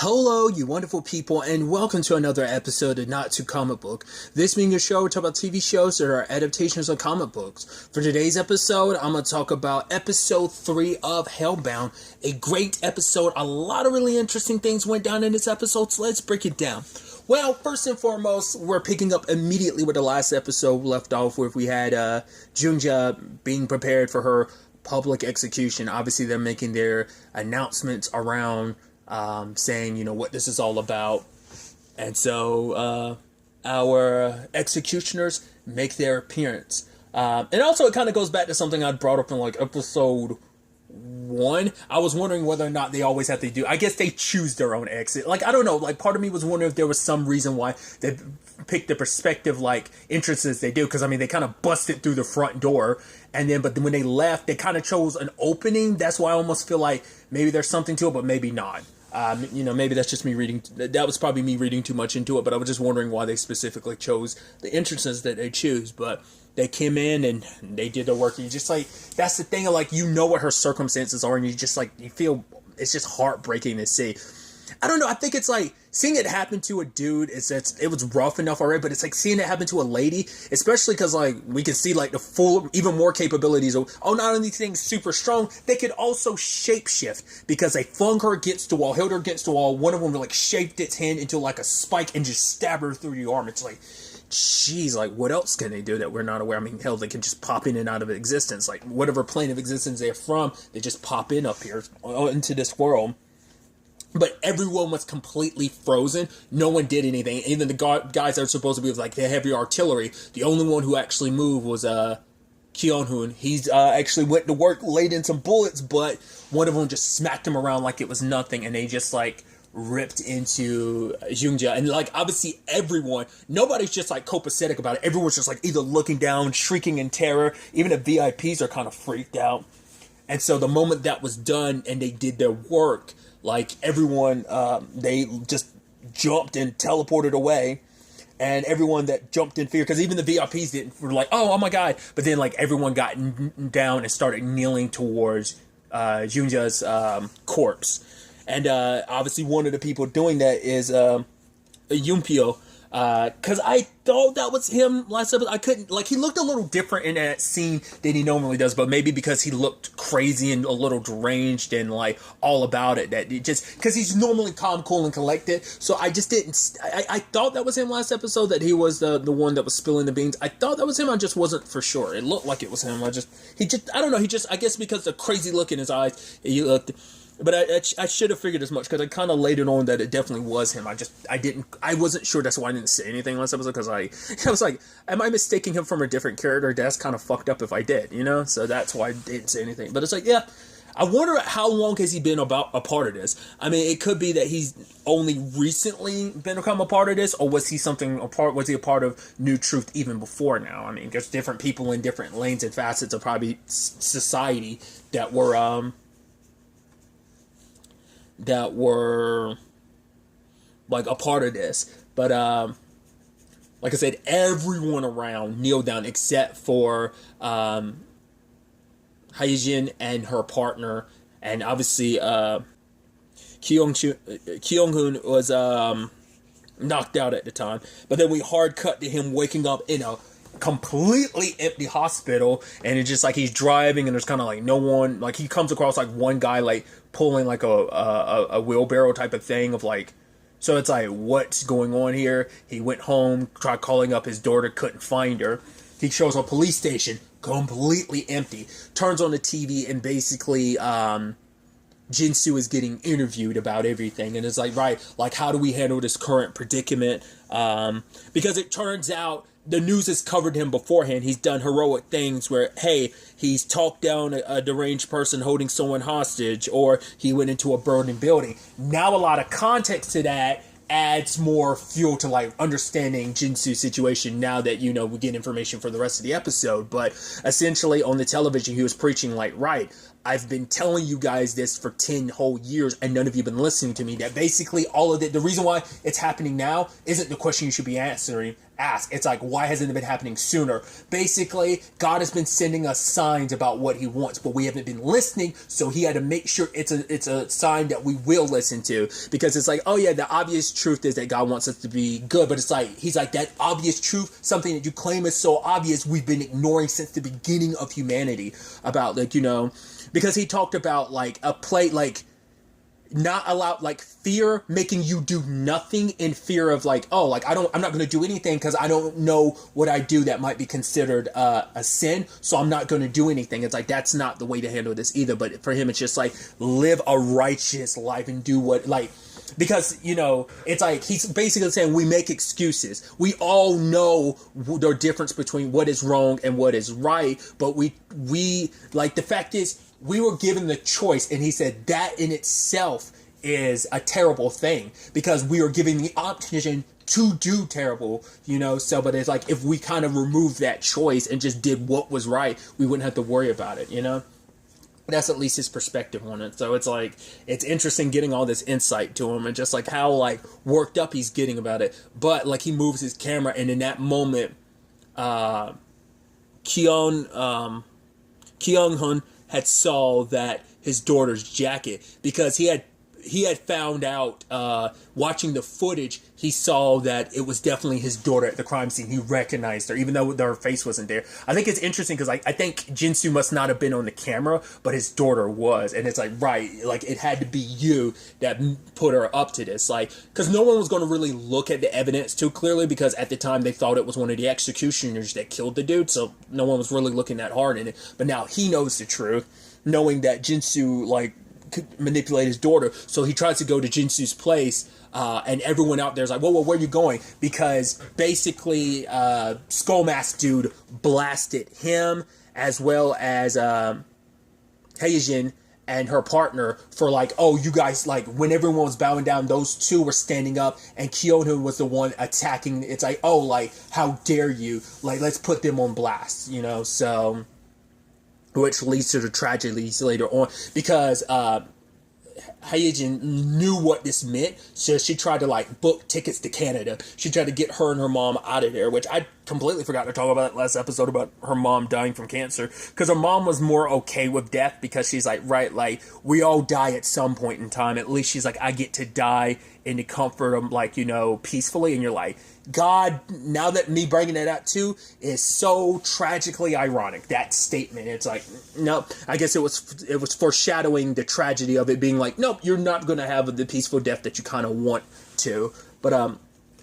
Hello, you wonderful people, and welcome to another episode of Not Too Comic Book. This being a show, we talk about TV shows that are adaptations of comic books. For today's episode, I'm going to talk about episode 3 of Hellbound. A great episode. A lot of really interesting things went down in this episode, so let's break it down. Well, first and foremost, we're picking up immediately where the last episode left off with. We had Junja being prepared for her public execution. Obviously, they're making their announcements around saying, what this is all about. And so our executioners make their appearance. And also it kind of goes back to something I brought up in episode 1. I was wondering whether or not they always have to do. I guess they choose their own exit. I don't know. Part of me was wondering if there was some reason why they picked the perspective entrances they do. Because they kind of busted through the front door, but then when they left, they kind of chose an opening. That's why I almost feel like maybe there's something to it, but maybe not. Maybe that's just me reading. That was probably me reading too much into it, but I was just wondering why they specifically chose the entrances that they choose. But they came in and they did their work. And you just that's the thing of what her circumstances are, and you just you feel it's just heartbreaking to see. I don't know. I think it's seeing it happen to a dude. It was rough enough already, but it's seeing it happen to a lady, especially because we can see the full, even more capabilities of. Oh, not only things super strong, they could also shapeshift because they flung her against the wall, held her against the wall. One of them shaped its hand into a spike and just stabbed her through the arm. It's jeez, what else can they do that we're not aware? Hell, they can just pop in and out of existence. Whatever plane of existence they're from, they just pop in up here into this world. But everyone was completely frozen. No one did anything. Even the guys that are supposed to be with the heavy artillery, the only one who actually moved was Kyung-hoon. He's actually went to work, laid in some bullets, but one of them just smacked him around like it was nothing, and they just ripped into Junja. And obviously everyone, nobody's just copacetic about it. Everyone's just either looking down, shrieking in terror. Even the VIPs are kind of freaked out. And so the moment that was done and they did their work, everyone, they just jumped and teleported away. And everyone that jumped in fear, because even the VIPs were oh my God. But then everyone got down and started kneeling towards Junja's corpse. And obviously one of the people doing that is Yumpio. Because I thought that was him last episode. I couldn't, he looked a little different in that scene than he normally does, but maybe because he looked crazy and a little deranged and all about it, that it just, because he's normally calm, cool, and collected. So I just didn't, I thought that was him last episode, that he was the one that was spilling the beans. I thought that was him, I just wasn't for sure. It looked like it was him. I don't know, I guess because the crazy look in his eyes, he looked. But I should have figured as much, because I kind of laid it on that it definitely was him. I wasn't sure. That's why I didn't say anything last episode, because I was am I mistaking him from a different character? That's kind of fucked up if I did, So that's why I didn't say anything. But it's yeah, I wonder how long has he been a part of this? It could be that he's only recently become a part of this, or was he a part of New Truth even before now? There's different people in different lanes and facets of probably society that were a part of this. But like I said, everyone around kneeled down except for Haejin and her partner, and obviously Kyung-hoon was knocked out at the time. But then we hard cut to him waking up in a completely empty hospital, and it's just he's driving and there's kind of no one. He comes across one guy pulling a wheelbarrow type of thing of so it's what's going on here? He went home, tried calling up his daughter, couldn't find her. He shows a police station completely empty, turns on the TV, and basically Jinsu is getting interviewed about everything, and it's right, how do we handle this current predicament? Because it turns out the news has covered him beforehand. He's done heroic things where, hey, he's talked down a deranged person holding someone hostage, or he went into a burning building. Now a lot of context to that adds more fuel to understanding Jinsu's situation now that we get information for the rest of the episode. But essentially on the television he was preaching right, I've been telling you guys this for 10 whole years and none of you have been listening to me. That basically all of the reason why it's happening now isn't the question you should be ask. It's like, why hasn't it been happening sooner? Basically, God has been sending us signs about what he wants, but we haven't been listening, so he had to make sure it's a sign that we will listen to. Because it's like, oh yeah, the obvious truth is that God wants us to be good, but it's like, he's like, that obvious truth, something that you claim is so obvious, we've been ignoring since the beginning of humanity. About, like, you know, because he talked about, like, a play, like, not allow, like, fear making you do nothing in fear of, like, oh, like, I'm not going to do anything because I don't know what I do that might be considered a sin, so I'm not going to do anything. It's like, that's not the way to handle this either. But for him, it's just like, live a righteous life and do what, like, because, you know, it's like, he's basically saying we make excuses. We all know the difference between what is wrong and what is right, but we like, the fact is, we were given the choice, and he said that in itself is a terrible thing, because we are given the option to do terrible, you know. So, but it's like, if we kind of removed that choice and just did what was right, we wouldn't have to worry about it, you know. That's at least his perspective on it. So it's like, it's interesting getting all this insight to him, and just like how, like, worked up he's getting about it. But like, he moves his camera, and in that moment, Kyung-hun had saw that his daughter's jacket, because he had found out, watching the footage, he saw that it was definitely his daughter at the crime scene. He recognized her, even though her face wasn't there. I think it's interesting because I think Jinsu must not have been on the camera, but his daughter was. And it's like, right, like, it had to be you that put her up to this. Like, because no one was going to really look at the evidence too clearly, because at the time they thought it was one of the executioners that killed the dude. So no one was really looking that hard in it. But now he knows the truth, knowing that Jinsu, like, could manipulate his daughter. So he tries to go to Jinsu's place, and everyone out there is like, whoa, where are you going? Because basically, Skull Mask dude blasted him, as well as Heijin and her partner, for like, oh, you guys, like, when everyone was bowing down, those two were standing up, and Kyoto was the one attacking. It's like, oh, like, how dare you? Like, let's put them on blast, you know. So, which leads to the tragedies later on, because Hyejin knew what this meant, so she tried to, like, book tickets to Canada. She tried to get her and her mom out of there, which I completely forgot to talk about last episode, about her mom dying from cancer, because her mom was more okay with death, because she's like, right, like, we all die at some point in time. At least she's like, I get to die in the comfort of, like, you know, peacefully. And you're like, God, now that me bringing that up too is so tragically ironic, that statement. It's like, nope, I guess it was foreshadowing the tragedy of it being like, nope, you're not going to have the peaceful death that you kind of want to. But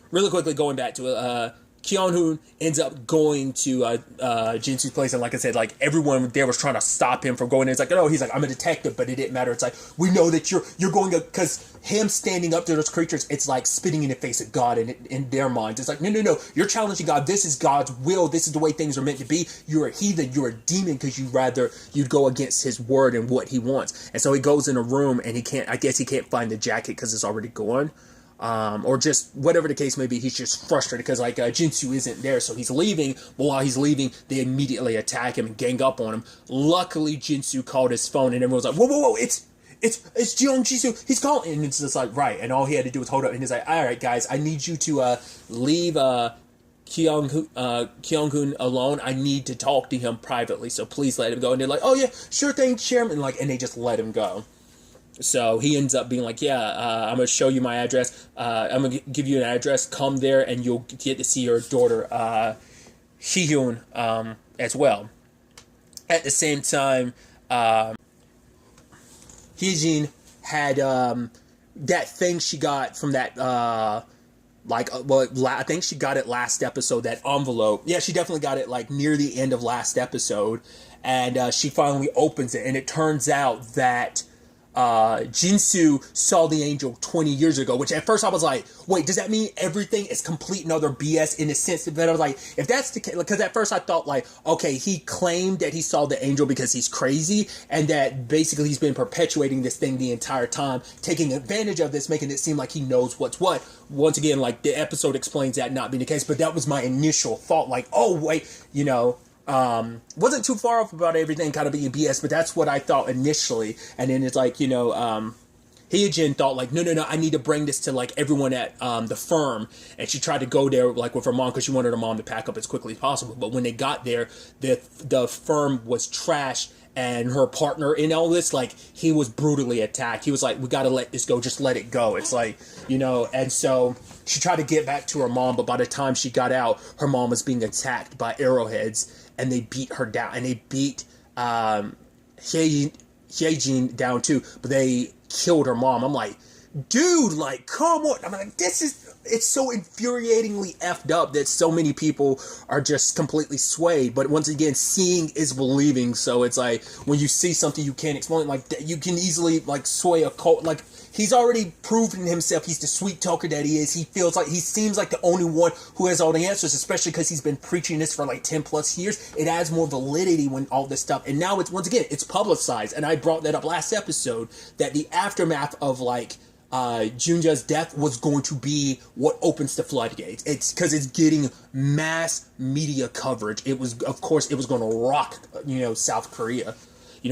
really quickly, going back to it, Kyung-hoon ends up going to Jinsu's place, and like I said, like, everyone there was trying to stop him from going in. It's like, no, he's like, I'm a detective, but it didn't matter. It's like, we know that you're going to, because him standing up to those creatures, it's like spitting in the face of God in their minds. It's like, no, you're challenging God. This is God's will. This is the way things are meant to be. You're a heathen. You're a demon, because you'd go against his word and what he wants. And so he goes in a room, and I guess he can't find the jacket because it's already gone. Or just whatever the case may be, he's just frustrated because, like, Jinsu isn't there, so he's leaving. But while he's leaving, they immediately attack him and gang up on him. Luckily, Jinsu called his phone, and everyone's like, whoa, it's Jeong Jisoo, he's calling. And it's just like, right, and all he had to do was hold up, and he's like, all right, guys, I need you to leave Kyung-hoon alone. I need to talk to him privately, so please let him go. And they're like, oh yeah, sure thing, chairman. And they just let him go. So he ends up being like, yeah, I'm going to show you my address. I'm going to give you an address. Come there, and you'll get to see your daughter, Hee-hyun, as well. At the same time, Hee-jin had that thing she got from that, I think she got it last episode, that envelope. Yeah, she definitely got it, like, near the end of last episode. And she finally opens it, and it turns out that Jinsu saw the angel 20 years ago, which at first I was like, wait, does that mean everything is complete and other BS in a sense? But I was like, if that's the case, because at first I thought, like, okay, he claimed that he saw the angel because he's crazy, and that basically he's been perpetuating this thing the entire time, taking advantage of this, making it seem like he knows what's what. Once again, like, the episode explains that not being the case, but that was my initial thought, like, oh, wait, you know, Wasn't too far off about everything kind of being BS, but that's what I thought initially. And then it's like, Hyejin thought like, no, I need to bring this to like everyone at the firm, and she tried to go there like with her mom because she wanted her mom to pack up as quickly as possible. But when they got there, the firm was trashed, and her partner in all this, like, he was brutally attacked. He was like, we gotta let this go, just let it go. It's like, and so she tried to get back to her mom, but by the time she got out, her mom was being attacked by arrowheads, and they beat her down, and they beat Hyejin down too, but they killed her mom. I'm like, dude, like, come on. I'm like, it's so infuriatingly effed up that so many people are just completely swayed. But once again, seeing is believing. So it's like, when you see something you can't explain, like, you can easily, like, sway a cult. Like, he's already proven himself. He's the sweet talker that he is. He seems like the only one who has all the answers, especially because he's been preaching this for like 10 plus years. It adds more validity when all this stuff. And now it's publicized. And I brought that up last episode, that the aftermath of like, Junja's death was going to be what opens the floodgates. It's because it's getting mass media coverage. Of course, it was going to rock, South Korea.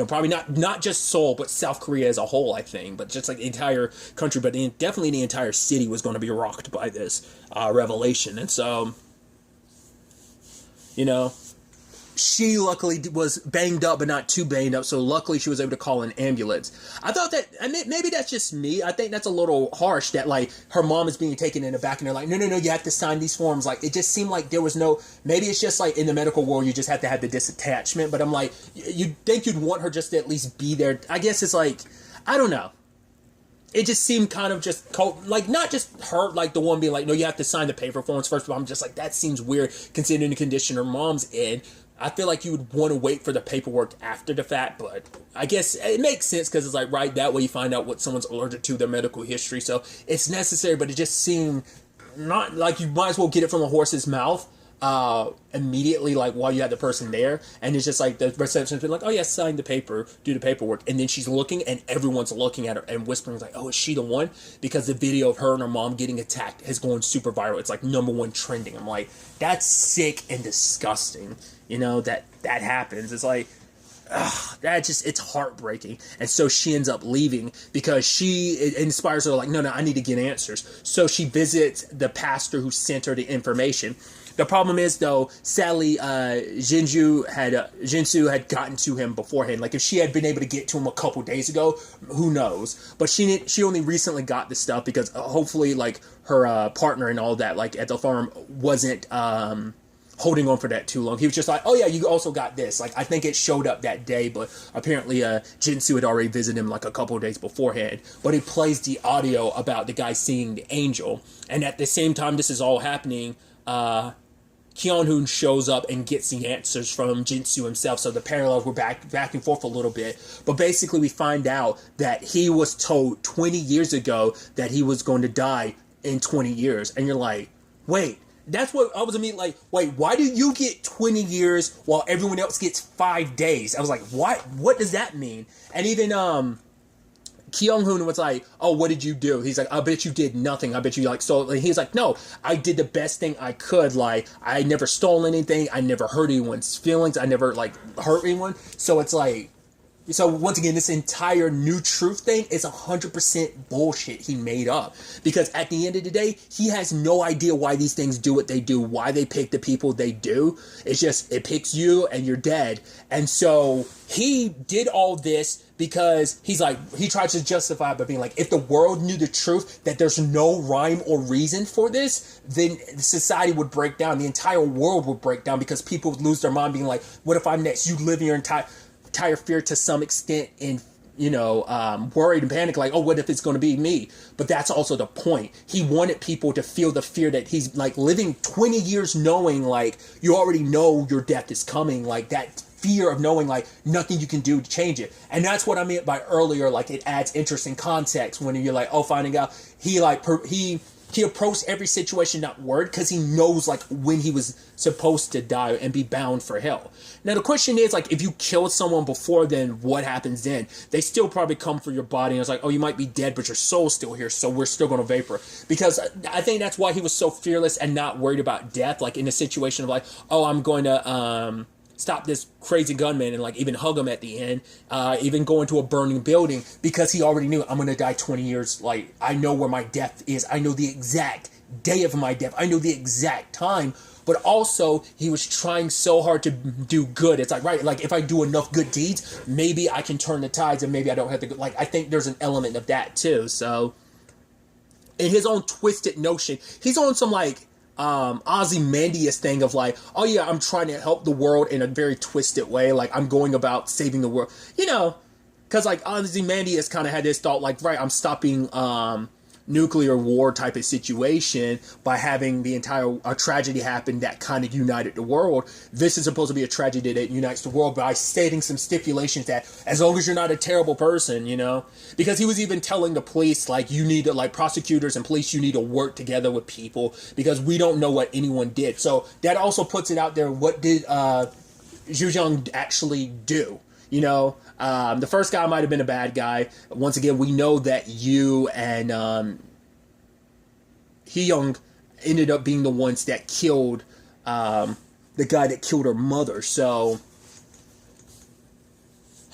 Probably not just Seoul, but South Korea as a whole, I think. But just like the entire country, but definitely the entire city was going to be rocked by this revelation. And so, she luckily was banged up, but not too banged up. So luckily she was able to call an ambulance. I thought that, maybe that's just me. I think that's a little harsh that like her mom is being taken in the back and they're like, no, you have to sign these forms. Like, it just seemed like there was maybe it's just like in the medical world, you just have to have the disattachment. But I'm like, you'd think you'd want her just to at least be there. I guess it's like, I don't know. It just seemed kind of just cold, like not just her, like the one being like, no, you have to sign the paper forms first. But I'm just like, that seems weird considering the condition her mom's in. I feel like you would want to wait for the paperwork after the fact, but I guess it makes sense because it's like, right, that way you find out what someone's allergic to, their medical history. So it's necessary, but it just seemed not like you might as well get it from a horse's mouth immediately, like while you have the person there. And it's just like the receptionist been like, oh yeah, sign the paper, do the paperwork. And then she's looking and everyone's looking at her and whispering like, oh, is she the one? Because the video of her and her mom getting attacked has gone super viral. It's like #1 trending. I'm like, that's sick and disgusting. That happens. It's like, it's heartbreaking. And so she ends up leaving because it inspires her like, no, I need to get answers. So she visits the pastor who sent her the information. The problem is, though, sadly, Jinsu had gotten to him beforehand. Like, if she had been able to get to him a couple days ago, who knows? But she only recently got this stuff because hopefully, like, her partner and all that, like, at the farm wasn't holding on for that too long. He was just like, oh yeah, you also got this. Like, I think it showed up that day, but apparently Jinsu had already visited him like a couple of days beforehand. But he plays the audio about the guy seeing the angel. And at the same time this is all happening, Kyung-hoon shows up and gets the answers from Jinsu himself. So the parallels were back and forth a little bit. But basically we find out that he was told 20 years ago that he was going to die in 20 years. And you're like, wait, that's what I was immediately like, wait, why do you get 20 years while everyone else gets 5 days? I was like, what does that mean? And even Kyung-hoon was like, oh, what did you do? He's like, I bet you did nothing. I bet you stole. And he's like, no, I did the best thing I could. Like, I never stole anything. I never hurt anyone's feelings. I never hurt anyone. So it's like, so once again, this entire new truth thing is 100% bullshit he made up. Because at the end of the day, he has no idea why these things do what they do, why they pick the people they do. It's just, it picks you and you're dead. And so he did all this because he tries to justify it by being like, if the world knew the truth, that there's no rhyme or reason for this, then society would break down. The entire world would break down because people would lose their mind being like, what if I'm next? You live in your entire fear to some extent in, worried and panic, like, oh, what if it's going to be me? But that's also the point. He wanted people to feel the fear that he's living 20 years knowing you already know your death is coming, that fear of knowing nothing you can do to change it. And that's what I meant by earlier, it adds interesting context when you're finding out he approached every situation not worried because he knows when he was supposed to die and be bound for hell. Now the question is if you killed someone before then, what happens then? They still probably come for your body and it's oh, you might be dead but your soul's still here, so we're still going to vapor. Because I think that's why he was so fearless and not worried about death, in a situation of oh, I'm going to stop this crazy gunman and like even hug him at the end, even go into a burning building, because he already knew, I'm gonna die 20 years. Like, I know where my death is. I know the exact day of my death. I know the exact time. But also, he was trying so hard to do good. It's like, right, like if I do enough good deeds, maybe I can turn the tides and maybe I don't have to go. Like, I think there's an element of that too. So, in his own twisted notion, he's on some like Ozymandias thing of like, oh yeah, I'm trying to help the world in a very twisted way. Like, I'm going about saving the world, you know, because like Ozymandias kind of had this thought like, right, I'm stopping nuclear war type of situation by having the entire tragedy happen that kind of united the world. This is supposed to be a tragedy that unites the world by stating some stipulations that as long as you're not a terrible person, you know, because he was even telling the police, like, you need to, like, prosecutors and police, you need to work together with people because we don't know what anyone did. So that also puts it out there, what did Zhu Zhang actually do? You know, the first guy might have been a bad guy. Once again, we know that Yu and Hee-young ended up being the ones that killed the guy that killed her mother. So,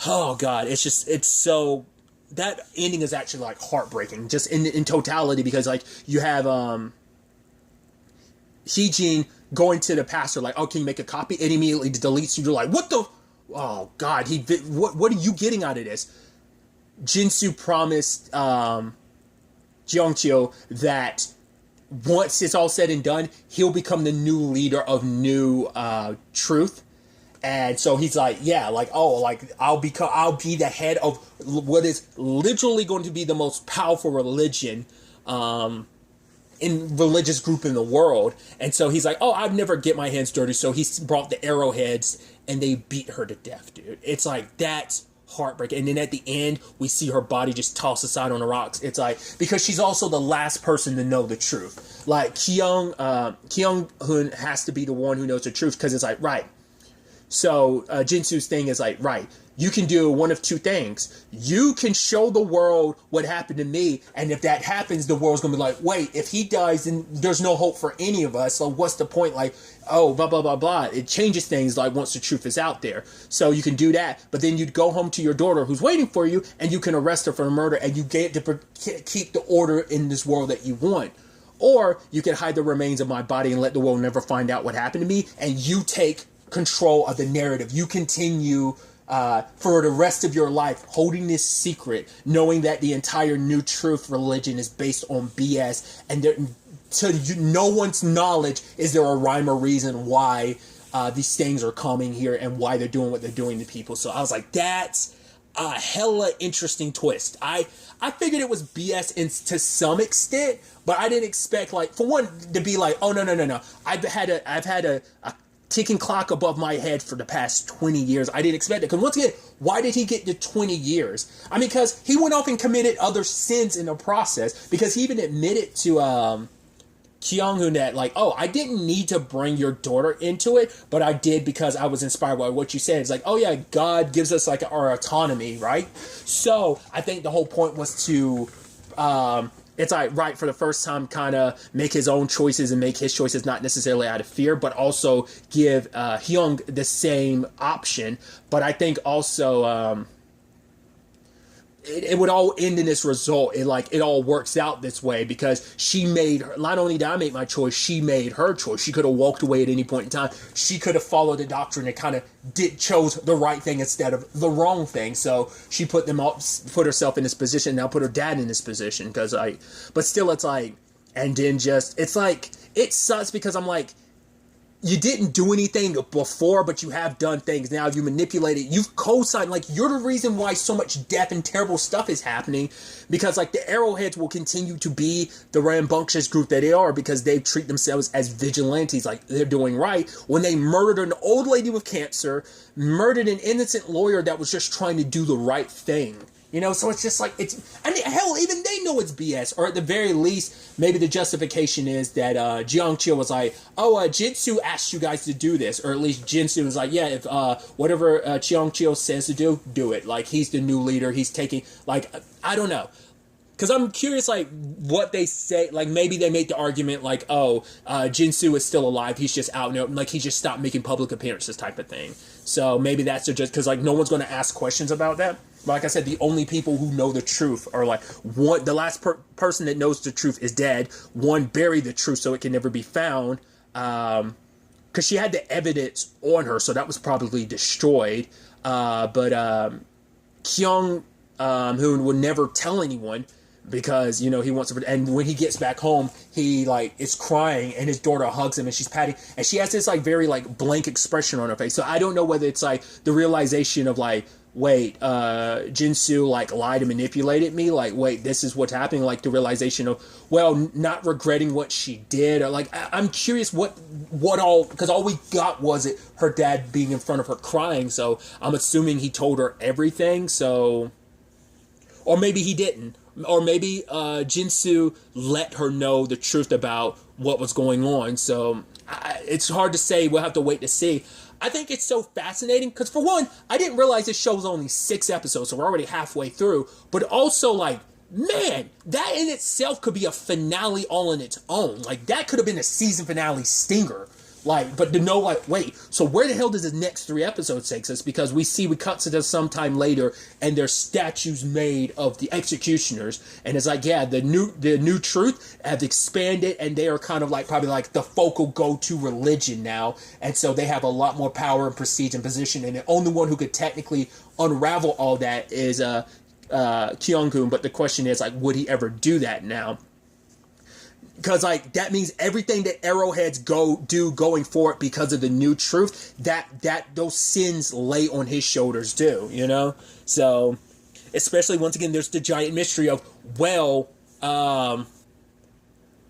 oh God, it's so, that ending is actually like heartbreaking, just in totality, because like you have Hee-jin going to the pastor like, oh, can you make a copy? And immediately deletes you. You're like, what the? Oh God, what are you getting out of this? Jinsu promised Jeongcheo that once it's all said and done, he'll become the new leader of New Truth. And so he's like, yeah, like, oh, like I'll be the head of what is literally going to be the most powerful religion in religious group in the world. And so he's like, oh, I'd never get my hands dirty. So he brought the arrowheads and they beat her to death, dude. It's like, that's heartbreaking. And then at the end, we see her body just tossed aside on the rocks. It's like, because she's also the last person to know the truth. Like, Kyung-hun has to be the one who knows the truth, because it's like, right. So Jinsu's thing is like, right, you can do one of two things. You can show the world what happened to me, and if that happens, the world's gonna be like, wait, if he dies, then there's no hope for any of us. So what's the point? Like, oh, blah, blah, blah, blah. It changes things like once the truth is out there. So you can do that, but then you'd go home to your daughter who's waiting for you, and you can arrest her for murder, and you get to keep the order in this world that you want. Or you can hide the remains of my body and let the world never find out what happened to me, and you take control of the narrative. You continue for the rest of your life holding this secret, knowing that the entire New Truth religion is based on BS, and no one's knowledge is there a rhyme or reason why these things are coming here and why they're doing what they're doing to people. So I was like, that's a hella interesting twist. I figured it was BS to some extent, but I didn't expect, like, for one, to be like, oh, no. I've had a ticking clock above my head for the past 20 years. I didn't expect it. Because once again, why did he get to 20 years? I mean, because he went off and committed other sins in the process. Because he even admitted to Kyung-hun that, like, oh, I didn't need to bring your daughter into it, but I did because I was inspired by what you said. It's like, oh yeah, God gives us like our autonomy, right? So I think the whole point was to it's like, right, for the first time, kind of make his own choices and make his choices not necessarily out of fear, but also give Hyung the same option. But I think also it would all end in this result. It all works out this way because she made her, not only did I make my choice, she made her choice. She could have walked away at any point in time. She could have followed the doctrine and kind of chose the right thing instead of the wrong thing. So she put herself in this position, now put her dad in this position, but still it's like, and then just, it's like, it sucks because I'm like, you didn't do anything before, but you have done things now. You manipulated. You've co-signed. Like, you're the reason why so much death and terrible stuff is happening. Because, like, the Arrowheads will continue to be the rambunctious group that they are because they treat themselves as vigilantes. Like, they're doing right. When they murdered an old lady with cancer, murdered an innocent lawyer that was just trying to do the right thing. You know, so it's just like, I mean, hell, even they know it's BS. Or at the very least, maybe the justification is that Jeongcheo was like, oh, Jinsu asked you guys to do this. Or at least Jinsu was like, yeah, if whatever Jeongcheo says to do it. Like, he's the new leader. He's taking, like, I don't know. because I'm curious, like, what they say. Like, maybe they make the argument, like, oh, Jinsu is still alive. He's just out now. Like, he just stopped making public appearances type of thing. So maybe that's just because, like, no one's going to ask questions about that. But like I said, the only people who know the truth are, like, one, the last person that knows the truth is dead. One buried the truth so it can never be found. Because she had the evidence on her, so that was probably destroyed. But Kyung Hoon would never tell anyone because, you know, he wants to. And when he gets back home, he, like, is crying, and his daughter hugs him, and she's patting, and she has this, like, very, like, blank expression on her face. So I don't know whether it's, like, the realization of, like, wait, Jinsu, like, lied and manipulated me. Like, wait, this is what's happening. Like, the realization of, well, not regretting what she did. Or, like, I'm curious what all, because all we got was her dad being in front of her crying. So I'm assuming he told her everything. So, or maybe he didn't. Or maybe Jinsu let her know the truth about what was going on. So it's hard to say. We'll have to wait to see. I think it's so fascinating because, for one, I didn't realize this show was only 6 episodes, so we're already halfway through. But also, like, man, that in itself could be a finale all on its own. Like, that could have been a season finale stinger. Like, but to know, like, wait, so where the hell does the next 3 episodes take us? Because we cut to this sometime later, and there's statues made of the executioners, and it's like, yeah, the new truth have expanded, and they are kind of like probably like the focal go-to religion now, and so they have a lot more power and prestige and position, and the only one who could technically unravel all that is Kyung-gun. But the question is, like, would he ever do that now? Because, like, that means everything that Arrowheads do going forward because of the new truth, that those sins lay on his shoulders too, you know? So, especially, once again, there's the giant mystery of, well,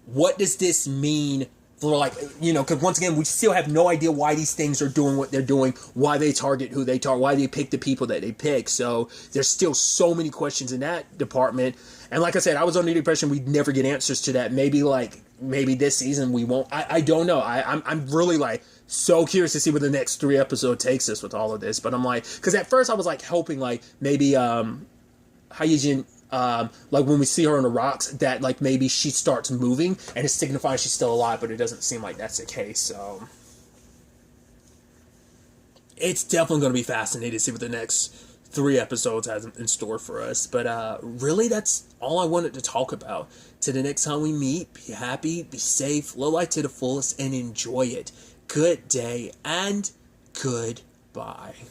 what does this mean for, like, you know, because once again, we still have no idea why these things are doing what they're doing, why they target who they target, why they pick the people that they pick. So there's still so many questions in that department. And like I said, I was under the impression we'd never get answers to that. Maybe this season we won't. I don't know. I'm really, like, so curious to see where the next 3 episodes takes us with all of this. But I'm like, because at first I was, like, hoping, like, maybe Hyejin, like, when we see her on the rocks, that, like, maybe she starts moving and it signifies she's still alive, but it doesn't seem like that's the case. So it's definitely going to be fascinating to see what the next 3 episodes has in store for us. But really, that's all I wanted to talk about. Till the next time we meet, be happy, be safe, live life to the fullest, and enjoy it. Good day and goodbye.